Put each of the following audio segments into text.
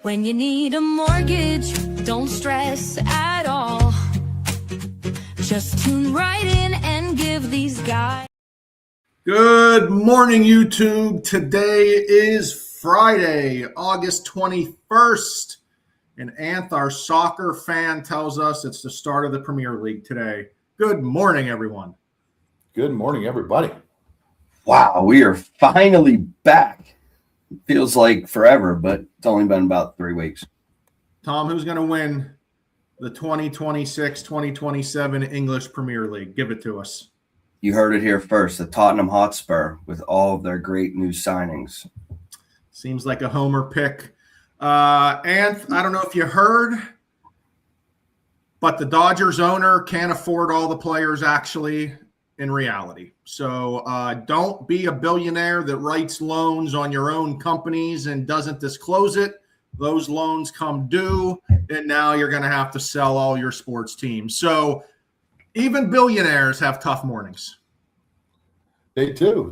When you need a mortgage, don't stress at all. Just tune right in and give these guys. Good morning, YouTube. Today is Friday, August 21st. And Anth, our soccer fan, tells us it's the start of the Premier League today. Good morning, everyone. Good morning, everybody. Wow, we are finally back. Feels like forever, but it's only been about 3 weeks. Tom, who's going to win the 2026-2027 English Premier League? Give it to us. You heard it here first, the Tottenham Hotspur with all of their great new signings. Seems like a homer pick. Anth, I don't know if you heard, but the Dodgers owner can't afford all the players actually in reality. So don't be a billionaire that writes loans on your own companies and doesn't disclose it. Those loans come due, and now you're going to have to sell all your sports teams. So even billionaires have tough mornings. They do.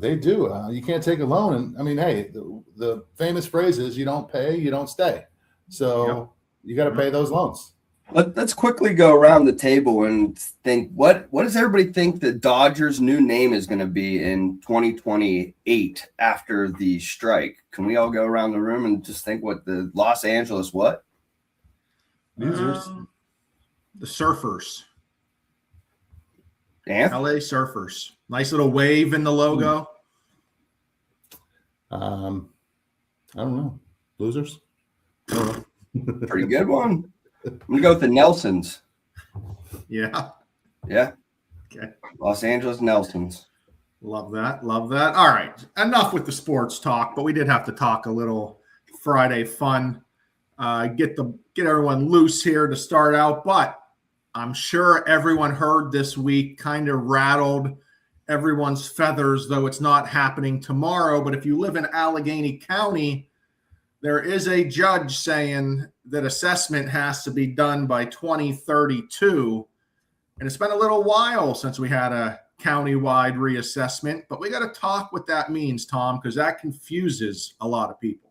You can't take a loan. And I mean, hey, the famous phrase is you don't pay, you don't stay. So You got to pay those loans. Let's quickly go around the table and think, what does everybody think the Dodgers' new name is going to be in 2028 after the strike? Can we all go around the room and just think what the Los Angeles what? Losers. The Surfers. Yeah. LA Surfers. Nice little wave in the logo. I don't know. Losers? I don't know. Pretty good one. I'm going to go with the Nelsons. Yeah. Yeah. Okay. Los Angeles Nelsons. Love that. All right. Enough with the sports talk, but we did have to talk a little Friday fun. Get everyone loose here to start out. But I'm sure everyone heard this week kind of rattled everyone's feathers, though it's not happening tomorrow. But if you live in Allegheny County, there is a judge saying that assessment has to be done by 2032. And it's been a little while since we had a county-wide reassessment, but we got to talk what that means, Tom, because that confuses a lot of people.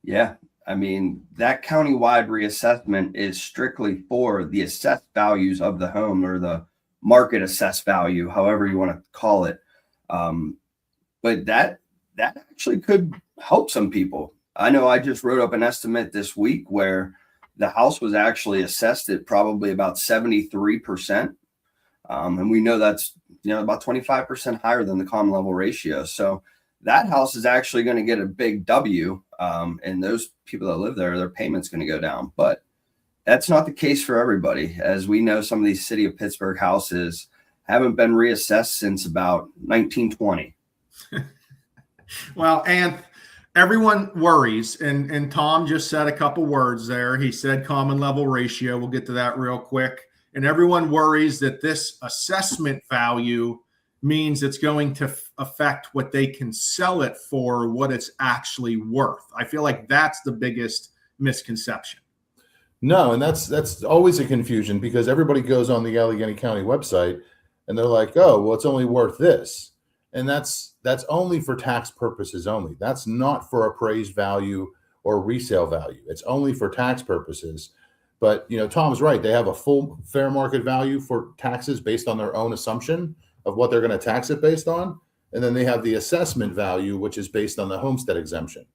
Yeah. I mean, that county-wide reassessment is strictly for the assessed values of the home or the market assessed value, however you want to call it. But that actually could help some people. I know I just wrote up an estimate this week where the house was actually assessed at probably about 73%. And we know that's, about 25% higher than the common level ratio. So that house is actually going to get a big W. And those people that live there, their payment's going to go down. But that's not the case for everybody. As we know, some of these city of Pittsburgh houses haven't been reassessed since about 1920. Well, and everyone worries, and Tom just said a couple words there. He said common level ratio. We'll get to that real quick. And everyone worries that this assessment value means it's going to affect what they can sell it for, what it's actually worth. I feel like that's the biggest misconception. No, and that's always a confusion because everybody goes on the Allegheny County website and they're like, oh, well, it's only worth this. And that's only for tax purposes only. That's not for appraised value or resale value. It's only for tax purposes. But, Tom's right. They have a full fair market value for taxes based on their own assumption of what they're going to tax it based on. And then they have the assessment value, which is based on the homestead exemption,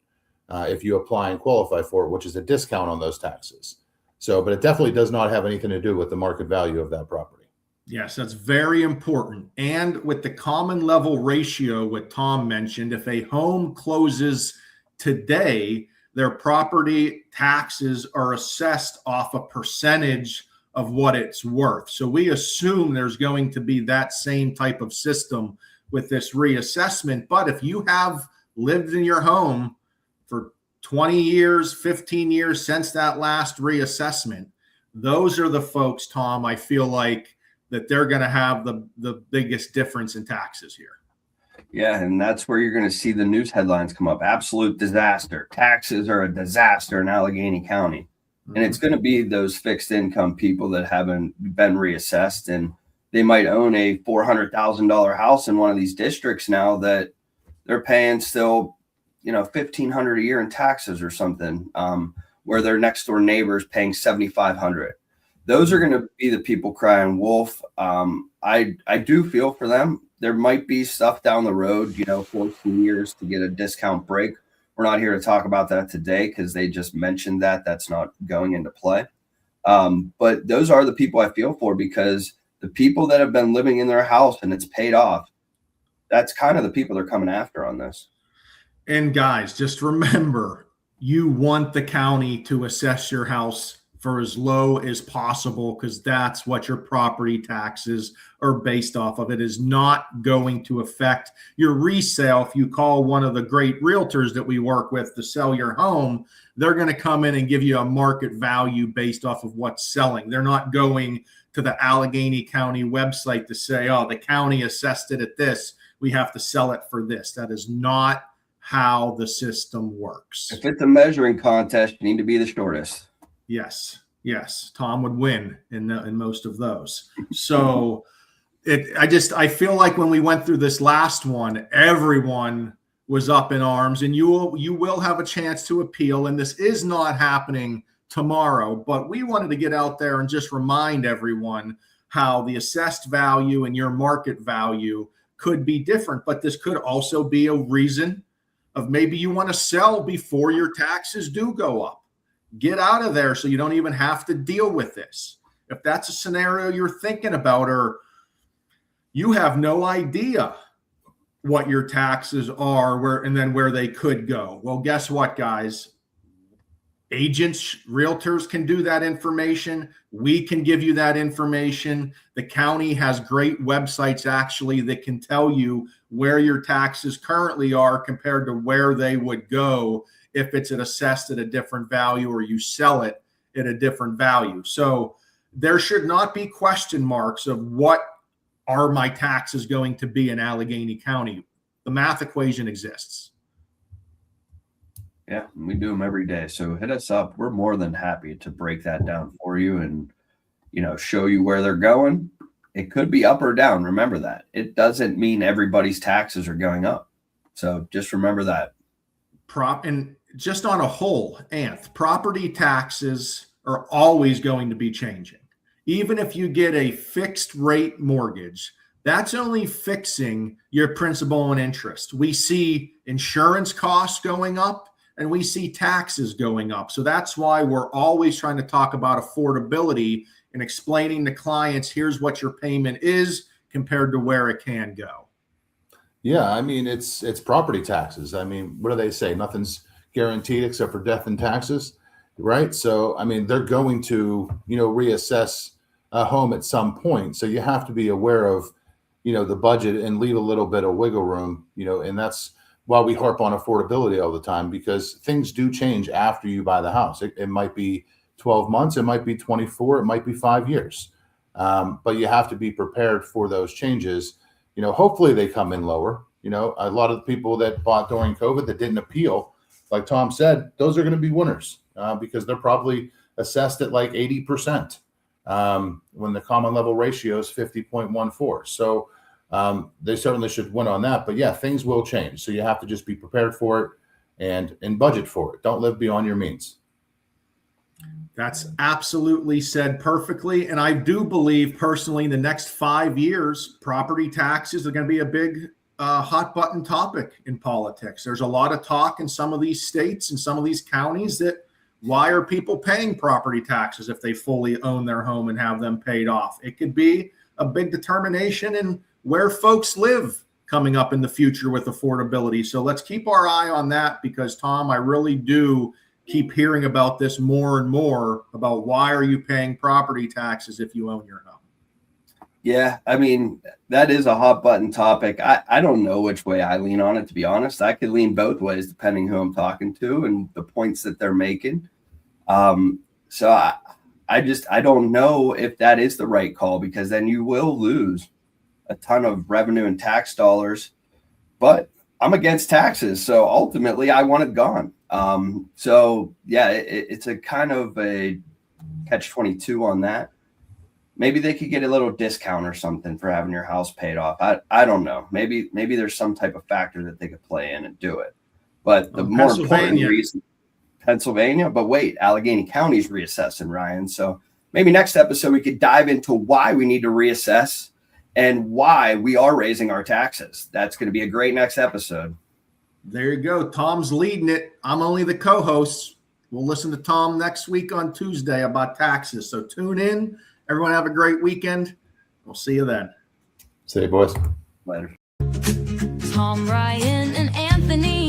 if you apply and qualify for it, which is a discount on those taxes. So, but it definitely does not have anything to do with the market value of that property. Yes, that's very important. And with the common level ratio, what Tom mentioned, if a home closes today, their property taxes are assessed off a percentage of what it's worth. So we assume there's going to be that same type of system with this reassessment. But if you have lived in your home for 20 years, 15 years since that last reassessment, those are the folks, Tom, I feel like that they're going to have the biggest difference in taxes here. Yeah, and that's where you're going to see the news headlines come up. Absolute disaster. Taxes are a disaster in Allegheny County. And it's going to be those fixed income people that haven't been reassessed. And they might own a $400,000 house in one of these districts now that they're paying still, $1,500 a year in taxes or something. where their next door neighbor is paying $7,500. Those are going to be the people crying wolf. I do feel for them. There might be stuff down the road, for seniors to get a discount break. We're not here to talk about that today because they just mentioned that that's not going into play. But those are the people I feel for, because the people that have been living in their house and it's paid off, that's kind of the people they're coming after on this. And guys, just remember, you want the county to assess your house for as low as possible, because that's what your property taxes are based off of. It is not going to affect your resale. If you call one of the great realtors that we work with to sell your home, they're going to come in and give you a market value based off of what's selling. They're not going to the Allegheny County website to say, oh, the county assessed it at this, we have to sell it for this. That is not how the system works. If it's a measuring contest, you need to be the shortest. Yes. Tom would win in most of those. So I feel like when we went through this last one, everyone was up in arms, and you will have a chance to appeal. And this is not happening tomorrow, but we wanted to get out there and just remind everyone how the assessed value and your market value could be different. But this could also be a reason of maybe you want to sell before your taxes do go up. Get out of there so you don't even have to deal with this. If that's a scenario you're thinking about, or you have no idea what your taxes are, where they could go. Well, guess what, guys? Agents, realtors can do that information. We can give you that information. The county has great websites actually that can tell you where your taxes currently are compared to where they would go if it's assessed at a different value or you sell it at a different value. So there should not be question marks of what are my taxes going to be in Allegheny County. The math equation exists. Yeah, we do them every day. So hit us up. We're more than happy to break that down for you and, show you where they're going. It could be up or down. Remember that. It doesn't mean everybody's taxes are going up. So just remember that. And just on a whole, property taxes are always going to be changing. Even if you get a fixed rate mortgage, that's only fixing your principal and interest. We see insurance costs going up and we see taxes going up. So that's why we're always trying to talk about affordability and explaining to clients, here's what your payment is compared to where it can go. Yeah, I mean, it's property taxes. I mean, what do they say? Nothing's guaranteed except for death and taxes, right? So, I mean, they're going to, reassess a home at some point. So you have to be aware of, the budget and leave a little bit of wiggle room, and that's why we harp on affordability all the time, because things do change after you buy the house. It might be 12 months, it might be 24, it might be 5 years. But you have to be prepared for those changes. Hopefully they come in lower. A lot of the people that bought during COVID that didn't appeal, like Tom said, those are going to be winners because they're probably assessed at like 80% when the common level ratio is 50.14. So they certainly should win on that. But yeah, things will change. So you have to just be prepared for it and budget for it. Don't live beyond your means. That's absolutely said perfectly. And I do believe personally in the next 5 years, property taxes are going to be a big hot button topic in politics. There's a lot of talk in some of these states and some of these counties that why are people paying property taxes if they fully own their home and have them paid off? It could be a big determination in where folks live coming up in the future with affordability. So let's keep our eye on that because, Tom, I really do keep hearing about this more and more about why are you paying property taxes if you own your home? Yeah, I mean, that is a hot button topic. I don't know which way I lean on it, to be honest. I could lean both ways depending who I'm talking to and the points that they're making. So I don't know if that is the right call because then you will lose a ton of revenue and tax dollars. But I'm against taxes, so ultimately I want it gone. So yeah, it's a kind of a catch-22 on that. Maybe they could get a little discount or something for having your house paid off. I don't know. Maybe there's some type of factor that they could play in and do it. But the more important reason, Pennsylvania. But wait, Allegheny County's reassessing, Ryan. So maybe next episode we could dive into why we need to reassess and why we are raising our taxes. That's going to be a great next episode. There you go. Tom's leading it. I'm only the co-host. We'll listen to Tom next week on Tuesday about taxes. So tune in. Everyone have a great weekend. We'll see you then. See you, boys. Later. Tom, Ryan, and Anthony